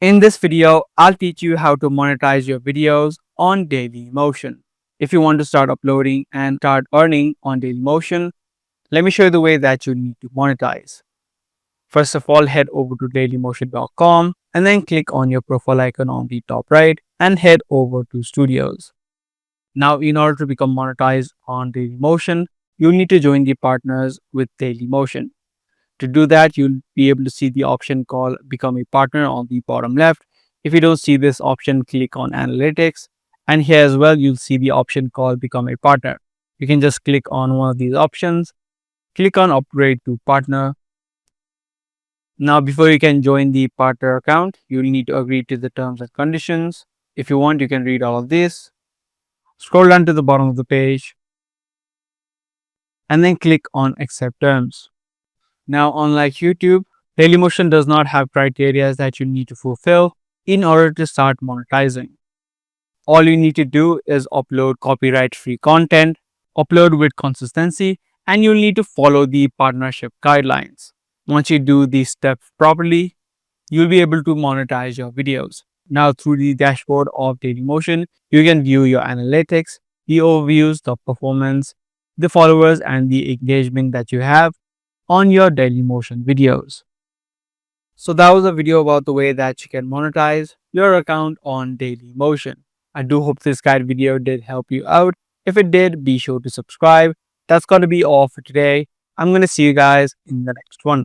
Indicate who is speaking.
Speaker 1: In this video, I'll teach you how to monetize your videos on Dailymotion. If you want to start uploading and start earning on Dailymotion, let me show you the way that you need to monetize. First of all, head over to dailymotion.com and then click on your profile icon on the top right and head over to Studios. Now, in order to become monetized on Dailymotion, you'll need to join the partners with Dailymotion. To do that, you'll be able to see the option called Become a Partner on the bottom left. If you don't see this option, click on Analytics. And here as well, you'll see the option called Become a Partner. You can just click on one of these options, click on Upgrade to Partner. Now, before you can join the partner account, you'll need to agree to the terms and conditions. If you want, you can read all of this. Scroll down to the bottom of the page and then click on Accept Terms. Now, unlike YouTube, Dailymotion does not have criteria that you need to fulfill in order to start monetizing. All you need to do is upload copyright-free content, upload with consistency, and you'll need to follow the partnership guidelines. Once you do these steps properly, you'll be able to monetize your videos. Now, through the dashboard of Dailymotion, you can view your analytics, the overviews, the performance, the followers, and the engagement that you have on your Dailymotion videos. So that was a video about the way that you can monetize your account on Dailymotion. I do hope this guide video did help you out. If it did, be sure to subscribe. That's going to be all for today. I'm going to see you guys in the next one.